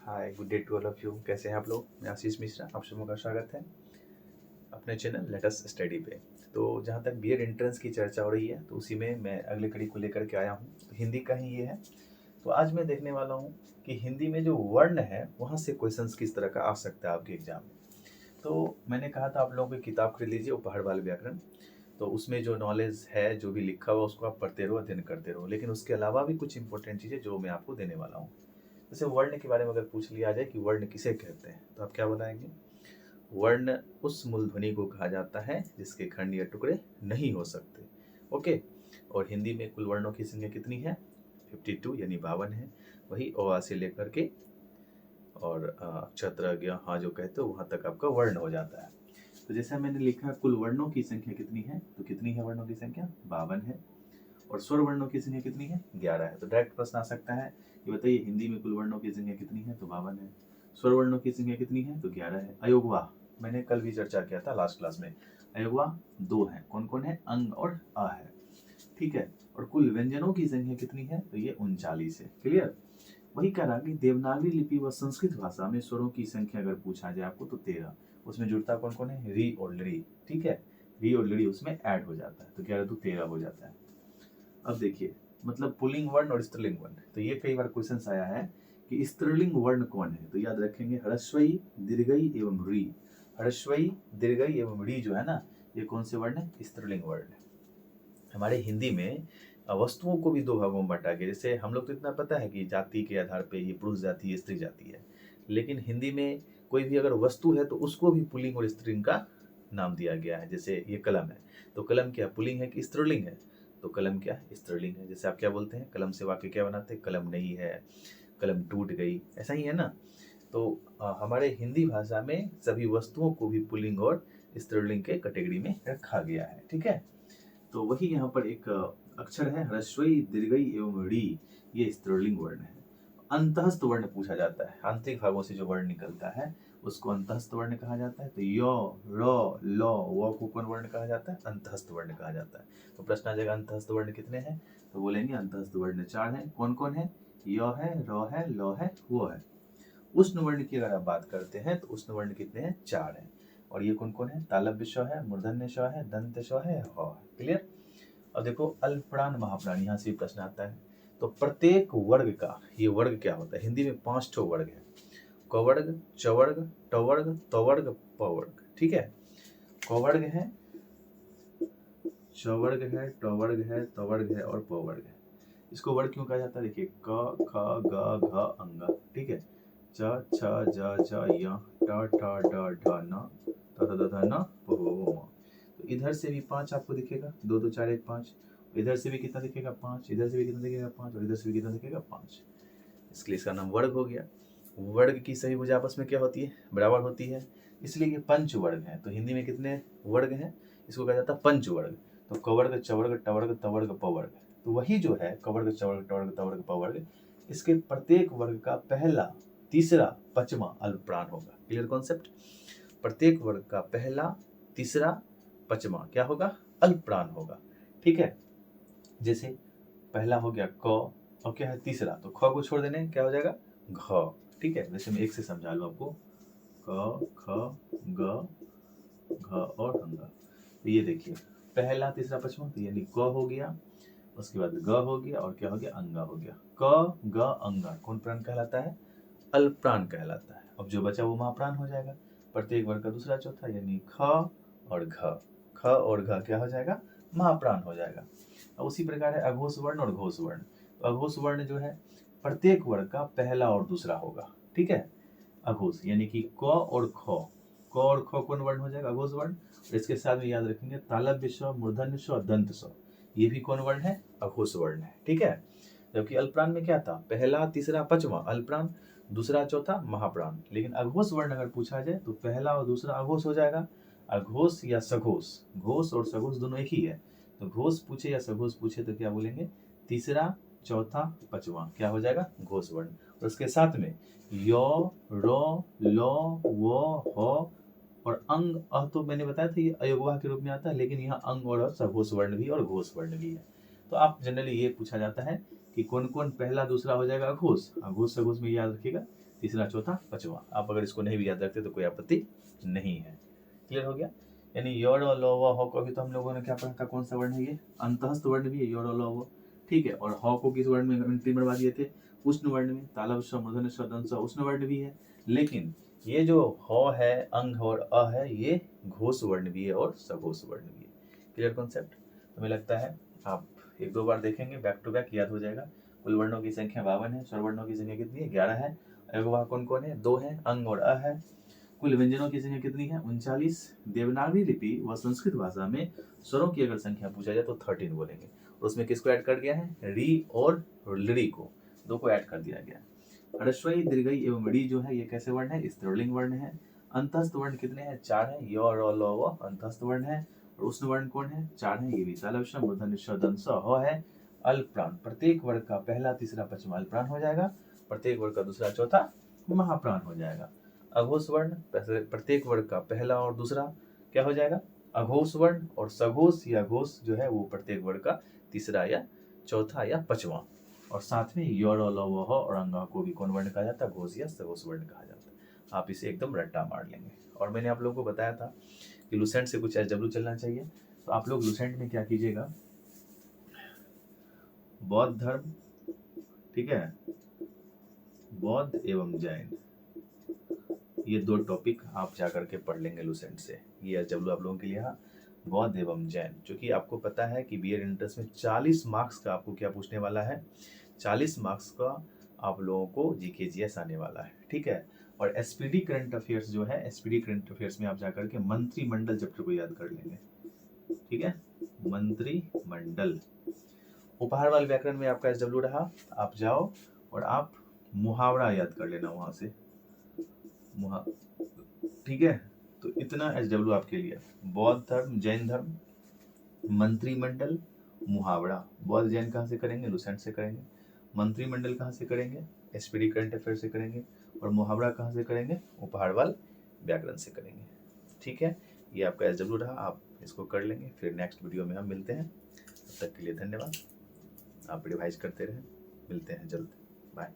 Hi, good day to all of you. कैसे हैं आप लोग? मैं आशीष मिश्रा, आप सबों का स्वागत है अपने चैनल लेट अस स्टडी पे। तो जहाँ तक बीएड एंट्रेंस की चर्चा हो रही है तो उसी में मैं अगले कड़ी को लेकर के आया हूँ। तो हिंदी का ही ये है। तो आज मैं देखने वाला हूँ कि हिंदी में जो वर्ण है वहाँ से क्वेश्चंस किस तरह का आ सकता है आपके एग्जाम में। तो मैंने कहा था आप लोगों को किताब खरीद लीजिए उपहार बाल व्याकरण। तो उसमें जो नॉलेज है, जो भी लिखा हुआ उसको आप पढ़ते रहो, अध्ययन करते रहो। लेकिन उसके अलावा भी कुछ इंपॉर्टेंट चीज़ें जो मैं आपको देने वाला हूँ। जैसे वर्ण के बारे में अगर पूछ लिया जाए कि वर्ण किसे कहते हैं तो आप क्या बताएंगे? वर्ण उस मूल ध्वनि को कहा जाता है जिसके खंड या टुकड़े नहीं हो सकते। ओके। और हिंदी में कुल वर्णों की संख्या कितनी है? 52 यानी 52 है। वही अ आ से लेकर के और अक्षत्र हाँ जो कहते हो वहाँ तक आपका वर्ण हो जाता है। तो जैसा मैंने लिखा कुल वर्णों की संख्या कितनी है, तो कितनी है वर्णों की संख्या? 52 है। और स्वर वर्णों की संख्या कितनी है? 11 है। तो डायरेक्ट प्रश्न आ सकता है कि बताइए हिंदी में कुल वर्णों की संख्या कितनी है, तो 52 है। स्वर वर्णों की संख्या कितनी है, तो 11 है। अयोगवा मैंने कल भी चर्चा किया था लास्ट क्लास में। अयोगवा 2 है। कौन कौन है? अंग और आ है। ठीक है। और कुल व्यंजनों की संख्या कितनी है, तो ये 39 है। क्लियर। वही कह रहा कि देवनागरी लिपि व संस्कृत भाषा में स्वरों की संख्या अगर पूछा जाए आपको तो 13। उसमें जुड़ता कौन कौन है? री और लड़ी। ठीक है। री और लड़ी उसमें ऐड हो जाता है तो 11 तो 13 हो जाता है। अब देखिए मतलब पुल्लिंग वर्ण और स्त्रीलिंग वर्ण, तो ये कई बार क्वेश्चन आया है कि स्त्रीलिंग वर्ण कौन है। तो याद रखेंगे ह्रस्वई, दीर्घई एवं री। ह्रस्वई, दीर्घई एवं री जो है ना, ये कौन से वर्ण है? स्त्रीलिंग वर्ण है। हमारे हिंदी में वस्तुओं को भी दो भागों में बांटा गया। जैसे हम लोग तो इतना पता है कि जाति के आधार पे ये पुरुष जाति है, स्त्री जाति है। लेकिन हिंदी में कोई भी अगर वस्तु है तो उसको भी पुल्लिंग और स्त्रीलिंग का नाम दिया गया है। जैसे ये कलम है, तो कलम क्या पुल्लिंग है कि स्त्रीलिंग है? तो कलम क्या स्त्रीलिंग है। जैसे आप क्या बोलते हैं, कलम से वाक्य क्या बनाते हैं? कलम नहीं है, कलम टूट गई, ऐसा ही है ना। तो हमारे हिंदी भाषा में सभी वस्तुओं को भी पुल्लिंग और स्त्रीलिंग के कैटेगरी में रखा गया है। ठीक है। तो वही यहाँ पर एक अक्षर है ह्रस्वई, दीर्घई एवं री, ये स्त्रीलिंग वर्ण है। अंतःस्थ वर्ण पूछा जाता है, आंतरिक भागों से जो वर्ण निकलता है उसको अंतःस्थ वर्ण कहा जाता है। तो यो, रो, लो, वो को कौन वर्ण कहा जाता है? अंतःस्थ वर्ण कहा जाता है। तो प्रश्न आ जाएगा अंतःस्थ वर्ण कितने हैं, तो बोलेंगे अंतःस्थ वर्ण 4 हैं। कौन कौन है? यो है, रो है, लो है, वो है। उष्ण वर्ण की अगर आप बात करते हैं तो उष्ण वर्ण कितने हैं? 4 हैं। और ये कौन कौन है? तालव्य स्व है, मूर्धन्य स्व है, दंत स्व है, ह है। क्लियर। अब देखो अल्पप्राण महाप्राण, यहाँ से प्रश्न आता है। तो प्रत्येक वर्ग का ये वर्ग क्या होता है? हिंदी में 5 ठो वर्ग है। कवर्ग, चवर्ग, टवर्ग, तवर्ग, पवर्ग। ठीक है। कवर्ग है, चवर्ग है, टवर्ग है, तवर्ग है और पवर्ग है। इसको वर्ग क्यों कहा जाता है? देखिए क, ख, ग, घ, अंग। ठीक है। च, छ, ज, छ, य, ट, ठ, ड, ढ, न, त, थ, द, ध, न, प, भ, व, म। तो इधर से भी 5 आपको दिखेगा, 2 2 4 1 5। इधर से भी कितना दिखेगा? 5। इधर से भी कितना दिखेगा? 5। और इधर से भी कितना दिखेगा? 5। इसके लिए इसका नाम वर्ग हो गया। वर्ग की सभी भुजा आपस में क्या होती है? बराबर होती है। इसलिए ये पंचवर्ग है। तो हिंदी में कितने वर्ग हैं? इसको कहा जाता है पंचवर्ग। तो कवर्ग, चवर्ग, टवर्ग, तवर्ग, पवर्ग। तो वही जो है कवर्ग, चवर्ग, टवर्ग, तवर्ग, पवर्ग, इसके प्रत्येक वर्ग का पहला, तीसरा, पांचवा अल्पप्राण होगा। Clear concept. प्रत्येक वर्ग का पहला, तीसरा, पांचवा क्या होगा? अल्पप्राण होगा। ठीक है। जैसे पहला हो गया क, और क्या है तीसरा? तो ख को छोड़ देने क्या हो जाएगा? घ। ठीक है। वैसे मैं एक से समझा लूँ आपको। क, ख, ग, घ और अंग। तो ये देखिए पहला, तीसरा, पांचवा, तो यानी क हो गया, उसके बाद ग हो गया और क्या हो गया? अंगा हो गया। क, ग, अंगा कौन प्राण कहलाता है? अल्पप्राण कहलाता है। अब जो बचा वो महाप्राण हो जाएगा। प्रत्येक वर्ग का दूसरा, चौथा यानी ख और घ। ख और घ क्या हो जाएगा? महाप्राण हो जाएगा। अब उसी प्रकार है अघोष वर्ण और घोष वर्ण। तो अघोष वर्ण जो है प्रत्येक वर्ग का पहला और दूसरा होगा। ठीक है। अघोष यानी कि क और ख। क और ख कौन वर्ण हो जाएगा? अघोष वर्ण। और इसके साथ में याद रखेंगे तालव्य स्व, मूर्धन्य स्व, दंत स्व, ये भी कौन वर्ण है? अघोष वर्ण है। ठीक है। जबकि अल्पप्राण में क्या था? पहला, तीसरा, पांचवा अल्पप्राण, दूसरा, चौथा महाप्राण। लेकिन अघोष वर्ण अगर पूछा जाए तो पहला और दूसरा अघोष हो जाएगा। अघोष या सघोष, घोष और सघोष दोनों एक ही है। तो घोष पूछे या सघोष पूछे तो क्या बोलेंगे? तीसरा, चौथा, पांचवा क्या हो जाएगा? घोष वर्ण। और उसके साथ में यो, रो, लो, वो, हो और अंग अ तो मैंने बताया था ये अयोगवाह के रूप में आता है, लेकिन यहाँ अंग और सघोष वर्ण भी और घोष वर्ण भी है। तो आप जनरली ये पूछा जाता है कि कौन कौन पहला दूसरा हो जाएगा? अघोष। अघोष सघोष में याद रखिएगा तीसरा, चौथा, पांचवा। आप अगर इसको नहीं भी याद रखते तो कोई आपत्ति नहीं है। क्लियर हो गया। यानी योर और लो व हो को भी तो हम लोगों ने क्या पढ़ा था, कौन सा वर्ण है ये, अंतःस्थ वर्ण भी है योर और लो व, ठीक है। और हो को किस वर्ण में 3 बढ़वा दिए थे, उष्ण वर्ण में, तालव स मूर्धन्य स दंत स उष्ण वर्ण भी है। लेकिन ये जो हो है, अंग और अ है, ये घोष वर्ण भी है और सघोष वर्ण भी है। Clear concept. तो मुझे लगता है आप 1-2 बार देखेंगे, बैक टू बैक याद हो जाएगा। कुल वर्णों की संख्या 52 है, स्वर वर्णों की संख्या कितनी है, 11 है। अगवा कौन कौन है, 2 है, अंग और अ है। कुल व्यंजनों की संख्या कितनी है, 39। देवनागरी लिपि व संस्कृत भाषा में स्वरों की अगर संख्या पूछा जाए तो 13 बोलेंगे। और उसमें किसको ऐड कर दिया है, री और लड़ी को, 2 को ऐड कर दिया गया। ह्रस्वई, दीर्घई एवं ड़ी जो है ये कैसे वर्ण है, स्त्रीलिंग वर्ण है। अंतस्थ वर्ण कितने हैं, 4 है, य र ल व अंतस्थ वर्ण है। और उष्ण वर्ण कौन है, 4 है, ये भी तालव्य श मूर्धन्य श दंत स ह है। अल्पप्राण, प्रत्येक वर्ग का पहला, तीसरा, पांचवा अल्पप्राण हो जाएगा। प्रत्येक वर्ग का दूसरा, चौथा महाप्राण हो जाएगा। अघोष वर्ण, प्रत्येक वर्ग का पहला और दूसरा क्या हो जाएगा, अघोष वर्ण। और सघोष या घोष जो है वो प्रत्येक वर्ग का तीसरा या चौथा या पांचवा। और साथ में योर और लव और अंगा को भी कौन वर्ण कहा जाता है, घोष या सघोष वर्ण कहा जाता है। आप इसे एकदम रट्टा मार लेंगे। और मैंने आप लोगों को बताया था कि लुसेंट से कुछ एसडब्ल्यू चलना चाहिए। तो आप लोग लुसेंट में क्या कीजिएगा, बौद्ध धर्म, ठीक है, बौद्ध एवं जैन, ये 2 टॉपिक आप जाकर के पढ़ लेंगे लुसेंट से। ये एसडब्ल्यू आप लोगों के लिए, हाँ, बौद्ध एवं जैन। क्योंकि आपको पता है कि बीएड एंट्रेंस में 40 मार्क्स का आपको क्या पूछने वाला है, 40 मार्क्स का आप लोगों को जीके जीएस आने वाला है, ठीक है। और एसपीडी करंट अफेयर्स जो है, एसपीडी करंट अफेयर्स में आप जाकर के मंत्रिमंडल चैप्टर को याद कर लेंगे, ठीक है, मंत्रिमंडल। उपहारवाल व्याकरण में आपका एसडब्ल्यू रहा, आप जाओ और आप मुहावरा याद कर लेना वहां से, ठीक है। तो इतना एसडब्ल्यू आपके लिए, बौद्ध धर्म, जैन धर्म, मंत्रिमंडल, मुहावरा। बौद्ध जैन कहाँ से करेंगे, लुसेंट से करेंगे। मंत्रिमंडल कहाँ से करेंगे, एसपीडी करंट अफेयर से करेंगे। और मुहावरा कहाँ से करेंगे, उपहारवाल व्याकरण से करेंगे, ठीक है। ये आपका एसडब्ल्यू रहा, आप इसको कर लेंगे। फिर नेक्स्ट वीडियो में हम मिलते हैं। तब तक के लिए धन्यवाद। आप रिवाइज करते रहें, मिलते हैं जल्द, बाय।